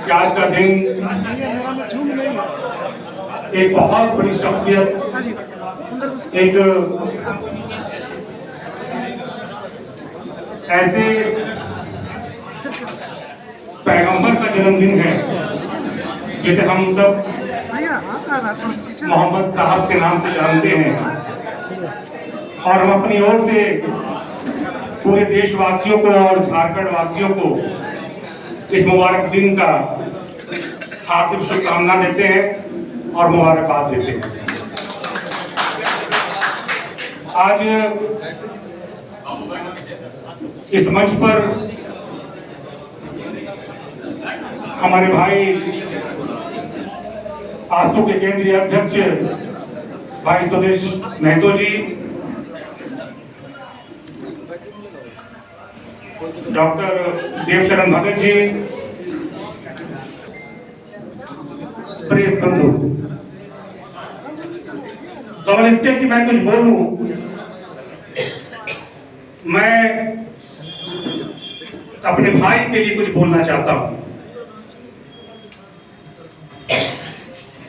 कि आज का दिन एक बहुत बड़ी शख्सियत, एक ऐसे पैगंबर का जन्मदिन है जिसे हम सब मोहम्मद साहब के नाम से जानते हैं। और हम अपनी ओर से पूरे देशवासियों को और झारखंड वासियों को इस मुबारक दिन का हार्दिक शुभकामना देते हैं और मुबारकबाद देते हैं। आज इस मंच पर हमारे भाई आसू के केंद्रीय अध्यक्ष भाई सुदेश महतो जी, डॉक्टर देवशरण भगत जी, प्रेस बंधु, तो इसके कि मैं कुछ बोलूं, मैं अपने भाई के लिए कुछ बोलना चाहता हूं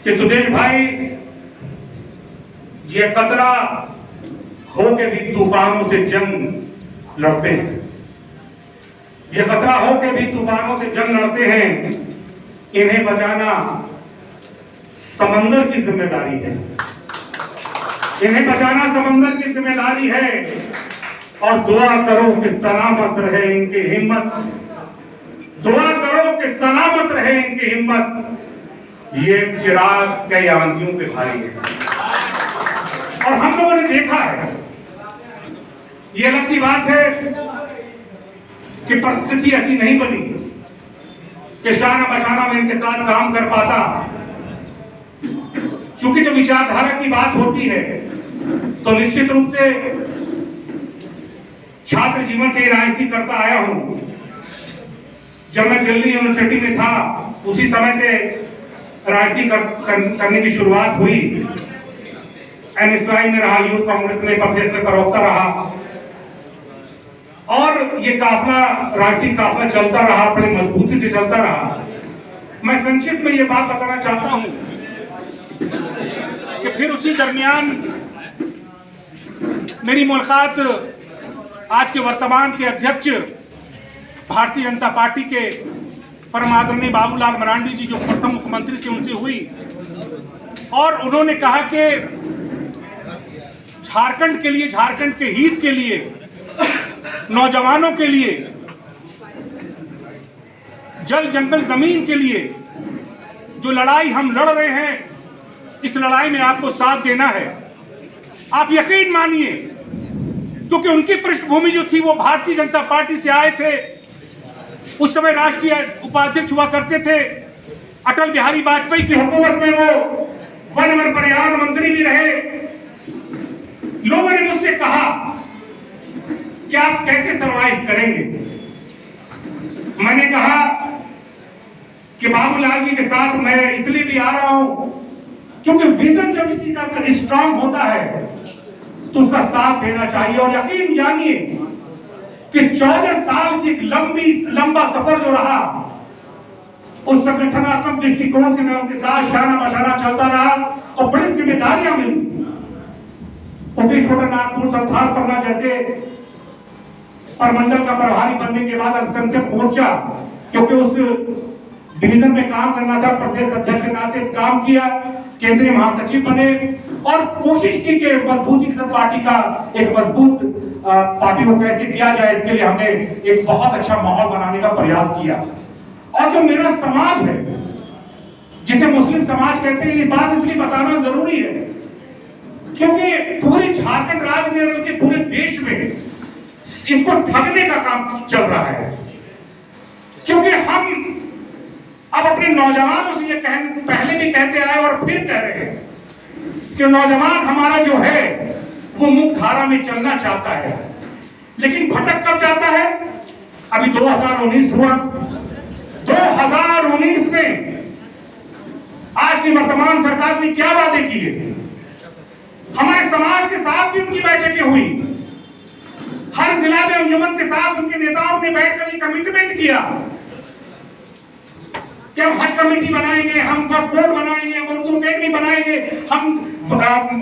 कि सुदेश भाई ये कतरा हो के भी तूफानों से जंग लड़ते हैं। ये खतरा हो के भी तूफानों से जंग लड़ते हैं। इन्हें बचाना समंदर की जिम्मेदारी है। इन्हें बचाना समंदर की जिम्मेदारी है। और दुआ करो कि सलामत रहे इनकी हिम्मत। दुआ करो कि सलामत रहे इनकी हिम्मत। ये चिराग कई आंधियों पे भारी है और हम लोगों ने देखा है। ये अलग सी बात है कि परिस्थिति ऐसी नहीं बनी कि शाना बशाना में इनके साथ काम कर पाता। चूंकि जब विचारधारा की बात होती है तो निश्चित रूप से छात्र जीवन से राजनीति करता आया हूं। जब मैं दिल्ली यूनिवर्सिटी में था उसी समय से राजनीति करने की शुरुआत हुई। एनएसयूआई में रहा, यूथ कांग्रेस में प्रदेश में प्रवक्ता रहा और ये काफला राजनीतिक काफला चलता रहा, बड़ी मजबूती से चलता रहा। मैं संक्षिप्त में ये बात बताना चाहता हूं कि फिर उसी दरमियान मेरी मुलाकात आज के वर्तमान के अध्यक्ष भारतीय जनता पार्टी के परम आदरणीय बाबूलाल मरांडी जी, जो प्रथम मुख्यमंत्री थे, उनसे हुई और उन्होंने कहा कि झारखंड के लिए, झारखंड के हित के लिए, नौजवानों के लिए, जल जंगल जमीन के लिए जो लड़ाई हम लड़ रहे हैं, इस लड़ाई में आपको साथ देना है। आप यकीन मानिए, क्योंकि उनकी पृष्ठभूमि जो थी वो भारतीय जनता पार्टी से आए थे। उस समय राष्ट्रीय उपाध्यक्ष हुआ करते थे। अटल बिहारी वाजपेयी की हुकूमत में वो वन एवं पर्यावरण मंत्री भी रहे। लोगों ने मुझसे कहा कि आप कैसे सरवाइव करेंगे। मैंने कहा कि बाबूलाल जी के साथ मैं इसलिए भी आ रहा हूं क्योंकि विजन जब किसी का स्ट्रांग होता है तो उसका साथ देना चाहिए। और यकीन जानिए कि 14 साल की लंबा सफर जो रहा, उस संगठनात्मक दृष्टिकोण से मैं उनके साथ शाना बशाना चलता रहा और बड़ी जिम्मेदारियां मिली। उतरी छोटा नागपुर संथाल परना जैसे परमंडल का प्रभारी बनने के बाद अल्पसंख्यक मोर्चा, क्योंकि उस डिवीजन में काम करना था, प्रदेश अध्यक्ष के नाते काम किया, केंद्रीय महासचिव बने और कोशिश की कि मजबूती से पार्टी का एक मजबूत पार्टी को कैसे किया जाए, इसके लिए हमने एक बहुत अच्छा माहौल बनाने का प्रयास किया। और जो मेरा समाज है, जिसे मुस्लिम समाज कहते हैं, ये बात इसलिए बताना जरूरी है क्योंकि पूरे झारखंड राज्य में, बल्कि पूरे देश में इसको ठगने का काम चल रहा है। क्योंकि हम अब अपने नौजवानों से ये पहले भी कहते आए और फिर कह रहे हैं कि नौजवान हमारा जो है वो मुख्य धारा में चलना चाहता है, लेकिन भटक कब जाता है। अभी 2019 हुआ, 2019 में आज की वर्तमान सरकार ने क्या वादे किए। हमारे समाज के साथ भी उनकी बैठकें हुई। हर जिला में अंजुमन के साथ उनके नेताओं ने बैठकर ये कमिटमेंट किया कि हम हज कमेटी बनाएंगे, हम बोर्ड बनाएंगे, हम उर्दू अकेडमी बनाएंगे, हम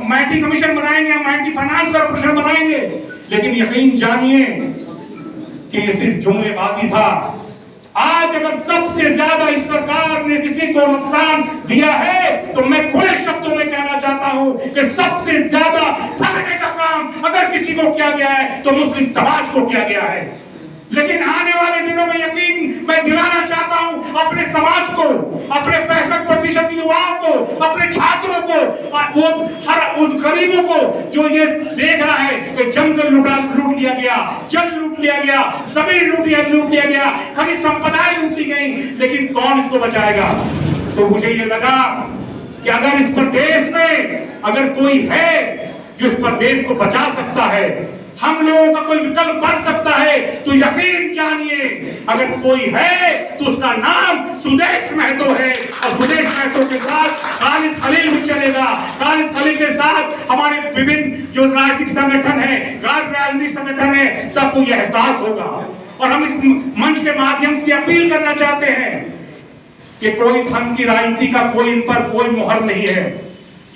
माइटी कमीशन बनाएंगे, हम माइटी फाइनेंस कॉर्पोरेशन बनाएंगे। लेकिन यकीन जानिए कि ये सिर्फ जुमलेबाजी था। आज अगर सबसे ज्यादा इस सरकार ने किसी को नुकसान दिया है तो मैं खुले शब्दों में कहना चाहता हूं कि सबसे ज्यादा ठगने का काम अगर किसी को किया गया है तो मुस्लिम समाज को किया गया है। लेकिन आने वाले दिनों में यकीन मैं दिलाना चाहता हूं अपने समाज को, अपने 65% युवाओं को, अपने छात्रों को, वो हर उन गरीबों को जो ये देख रहा है कि जंगल लूट लिया गया, जल लूट लिया गया, जमीन लूट लिया गया, खनिज संपदाएं लूट ली गई, लेकिन कौन इसको बचाएगा? तो मुझे ये लगा कि अगर इस प्रदेश में अगर कोई है जो इस प्रदेश को बचा सकता है, हम लोगों का कोई विकल्प बन सकता है, तो यकीन जानिए अगर कोई है तो उसका नाम सुदेश महतो है। और सुदेश महतो के साथ खालिद खलील भी चलेगा। खालिद खलील के साथ हमारे विभिन्न जो राजनीतिक संगठन है, गैर राजनीतिक संगठन है, सबको यह एहसास होगा। और हम इस मंच के माध्यम से अपील करना चाहते हैं कि कोई धर्म की राजनीति का कोई इन पर कोई मुहर नहीं है।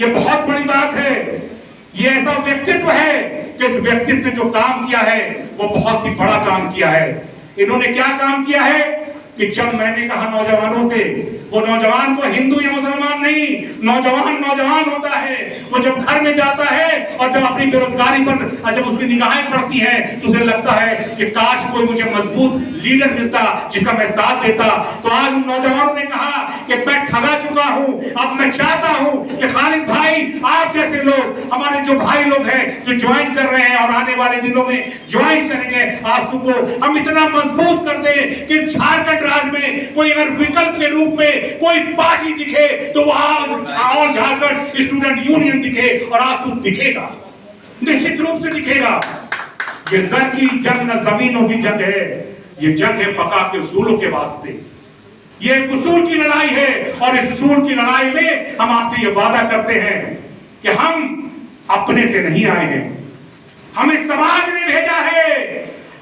ये बहुत बड़ी बात है। ये ऐसा व्यक्तित्व है कि इस व्यक्तित्व ने जो काम किया है वो बहुत ही बड़ा काम किया है। इन्होंने क्या काम किया है कि जब मैंने कहा नौजवानों से, वो नौजवान को हिंदू या मुसलमान नहीं, नौजवान होता है। वो जब घर में जाता है और जब अपनी बेरोजगारी पर जब उसकी निगाहें पड़ती हैं तो उसे लगता है कि काश कोई मुझे मजबूत लीडर मिलता जिसका मैं साथ देता। तो आज उन नौजवानों ने कहा कि मैं ठगा चुका हूं, अब मैं चाहता हूं कि खालिद भाई, आप जैसे लोग, हमारे जो भाई लोग हैं जो ज्वाइन कर रहे हैं और आने वाले दिनों में ज्वाइन करेंगे, आंसू को हम इतना मजबूत कर दें कि झारखंड राज्य में कोई अगर विकल्प के रूप में कोई पार्टी दिखे तो वहां झारखंड स्टूडेंट यूनियन दिखे और आंसू दिखेगा, निश्चित रूप से दिखेगा। ये जर की जंग न जमीनों की जंग है, ये जंग है बका के उसूलों के वास्ते। ये एक उसूल की लड़ाई है और इस उसूल की लड़ाई में हम आपसे ये वादा करते हैं कि हम अपने से नहीं आए हैं, हमें समाज ने भेजा है।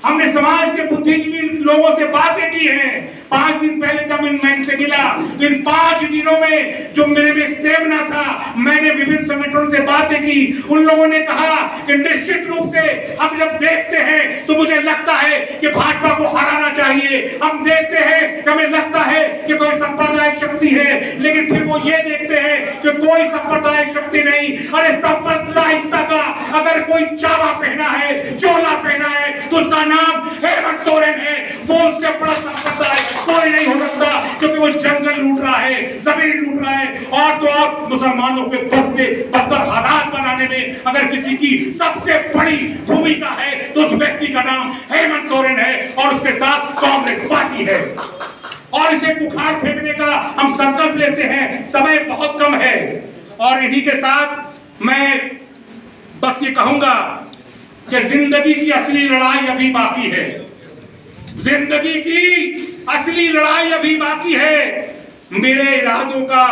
हमने समाज के बुद्धिजीवी लोगों से बातें की हैं। 5 दिन पहले जब मैं इनसे मिला, इन 5 दिनों में जो मेरे में स्टेमिना था, मैंने विभिन्न संगठनों से बातें की। उन लोगों ने कहा कि निश्चित रूप से हम जब देखते हैं तो मुझे लगता है कि भाजपा को हराना चाहिए। हम देखते हैं कि हमें लगता है कि कोई सांप्रदायिक शक्ति है, लेकिन फिर वो ये देखते हैं कि कोई सांप्रदायिक शक्ति नहीं। अरे सांप्रदायिकता का अगर कोई चावा पहना है, चोला पहना है, तो उसका नाम हेमंत सोरेन है। वो उससे बड़ा सांप्रदायिक कोई नहीं हो सकता, क्योंकि वो जंगल लूट रहा है, जमीन लूट रहा है, और तो और मुसलमानों के बस से बदतर हालात बनाने में अगर किसी की सबसे बड़ी भूमिका है तो उस व्यक्ति का नाम हेमंत सोरेन है और उसके साथ कांग्रेस पार्टी है। और इसे बुखार फेंकने का हम संकल्प लेते हैं। समय बहुत कम है और इन्हीं के साथ मैं बस ये कहूंगा कि जिंदगी की असली लड़ाई अभी बाकी है। जिंदगी की असली लड़ाई अभी बाकी है। मेरे इरादों का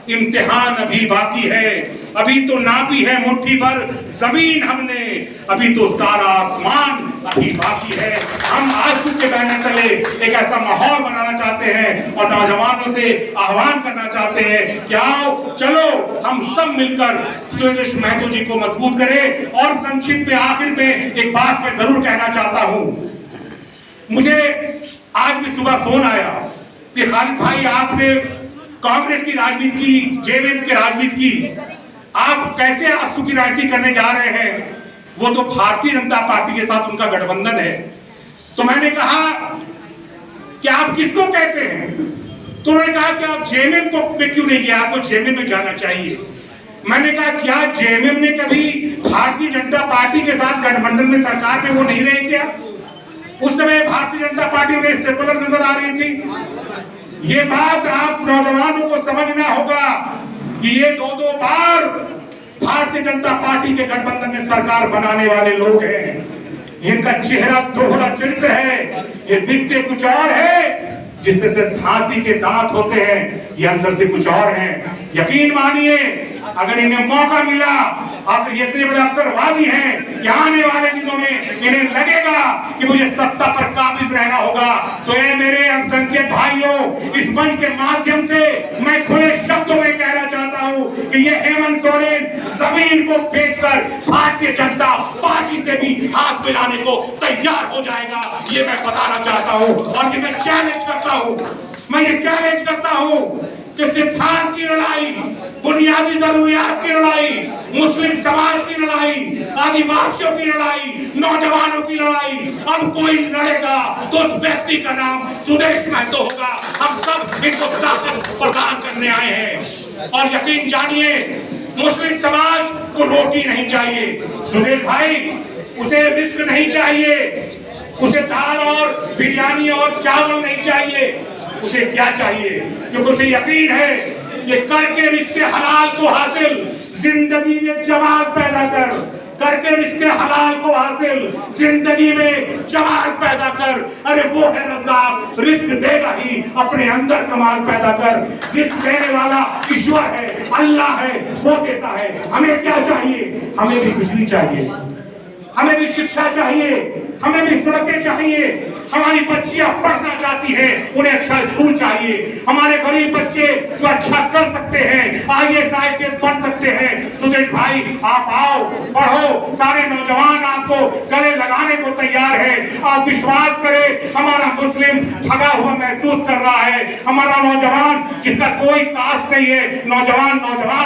इम्तिहान अभी बाकी है। अभी तो नापी है मुट्ठी भर जमीन हमने, अभी तो सारा आसमान अभी बाकी है। हम आंसू के बहने तले एक ऐसा माहौल बनाना चाहते हैं और नौजवानों से आह्वान करना चाहते हैं कि आओ चलो हम सब मिलकर सुदेश महतो जी को मजबूत करें। और संक्षिप्त में आखिर में एक बात मैं जरूर कहना चाहता हूं। मुझे आज भी सुबह फोन आया कि खालिद भाई, आपने कांग्रेस की राजनीति की, जेएमएम की राजनीति की, आप कैसे आंसू की राजनीति करने जा रहे हैं? वो तो भारतीय जनता पार्टी के साथ उनका गठबंधन है। तो मैंने कहा कि आप किसको कहते हैं? तो उन्होंने कहा कि आप जेएमएम को क्यों नहीं गया, आपको जेएमएम में जाना चाहिए। मैंने कहा क्या जेएमएम ने कभी भारतीय जनता पार्टी के साथ गठबंधन में सरकार में वो नहीं रहे क्या? उस समय भारतीय जनता पार्टी उन्हें सेकुलर नजर आ रही थी। ये बात आप नौजवानों को समझना होगा कि ये 2-2 बार भारतीय जनता पार्टी के गठबंधन में सरकार बनाने वाले लोग हैं। इनका चेहरा दोहरा चरित्र है। ये दिखते कुछ और है, जिस तरह से हाथी के दांत होते हैं, ये अंदर से कुछ और हैं। यकीन मानिए, अगर इन्हें मौका मिला आप ये इतने बड़े अवसरवादी हैं कि आने वाले दिनों में इन्हें लगेगा कि मुझे सत्ता पर काबिज रहना होगा। तो ये मेरे अल्पसंख्यक भाइयों, इस मंच के माध्यम से मैं खुले शब्दों में कहना चाहता हूं कि ये हेमंत सोरेन जमीन को बेचकर भारतीय जनता पार्टी से भी हाथ मिलाने को तैयार हो जाएगा, ये मैं बताना चाहता हूं। और ये मैं चैलेंज करता हूं, मैं ये चैलेंज करता हूं कि सिद्धांत की लड़ाई, बुनियादी जरूरियात की लड़ाई, मुस्लिम समाज की लड़ाई, आदिवासियों की लड़ाई, नौजवानों की लड़ाई अब कोई लड़ेगा तो उस व्यक्ति का नाम सुदेश महतो होगा। हम सब इनको ताकत प्रदान करने आए हैं और यकीन जानिए मुस्लिम समाज को रोटी नहीं चाहिए सुदेश भाई, उसे रिस्क नहीं चाहिए, उसे दाल और बिरयानी और चावल नहीं चाहिए। उसे क्या चाहिए? क्योंकि उसे यकीन है ये करके रिश्ते हलाल को हासिल, जिंदगी में जमाल पैदा करके रिश्ते हलाल को हासिल, जिंदगी में जमाल पैदा कर। अरे वो है रज़ाक, रिस्क देगा ही, अपने अंदर कमाल पैदा कर। रिस्क देने वाला ईश्वर है, अल्लाह है, वो देता है। हमें क्या चाहिए? हमें भी बिजली चाहिए, हमें भी शिक्षा चाहिए, हमें भी सड़कें चाहिए। हमारी बच्चियां पढ़ना चाहती हैं, उन्हें अच्छा स्कूल चाहिए। हमारे गरीब बच्चे जो अच्छा कर सकते हैं, IAS IPS पढ़ सकते हैं। सुदेश भाई आप आओ, पढ़ो, सारे नौजवान आपको गले लगाने को तैयार है। आप विश्वास करें, हमारा मुस्लिम ठगा हुआ महसूस कर रहा है। हमारा नौजवान जिसका कोई कास्ट नहीं है, नौजवान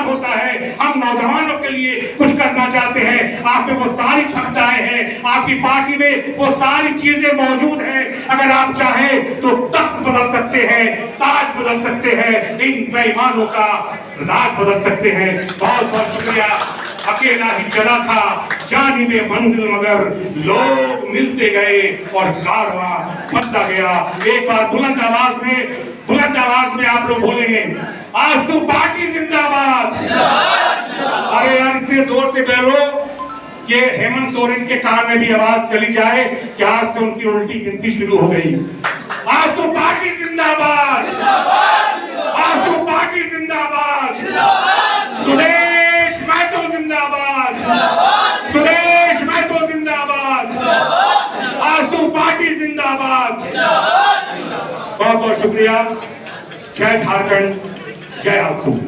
होता है। हम नौजवानों के लिए कुछ करना चाहते हैं। आप में वो सारी क्षमताएं हैं, आपकी पार्टी में वो सारी चीजें मौजूद हैं। अगर आप चाहें तो तख्त बदल सकते हैं, ताज बदल सकते हैं, इन बेईमानों का राज बदल सकते हैं। बहुत बहुत शुक्रिया। अकेला ही चला था जानिबे मंजिल, मगर लोग मिलते गए और कारवां बढ़ता गया। एक बार बुलंद आवाज में आप लोग बोलेंगे, आज तो पार्टी जिंदाबाद। अरे यार इतने जोर से बोलो कि हेमंत सोरेन के कान में भी आवाज चली जाए कि आज से उनकी उल्टी गिनती शुरू हो गई। आज तो पार्टी जिंदाबाद, आज तो पार्टी जिंदाबाद, सुदेश महतो जिंदाबाद, सुदेश महतो जिंदाबाद, आज तो पार्टी जिंदाबाद। बहुत बहुत शुक्रिया। जय झारखंड, जय आसू।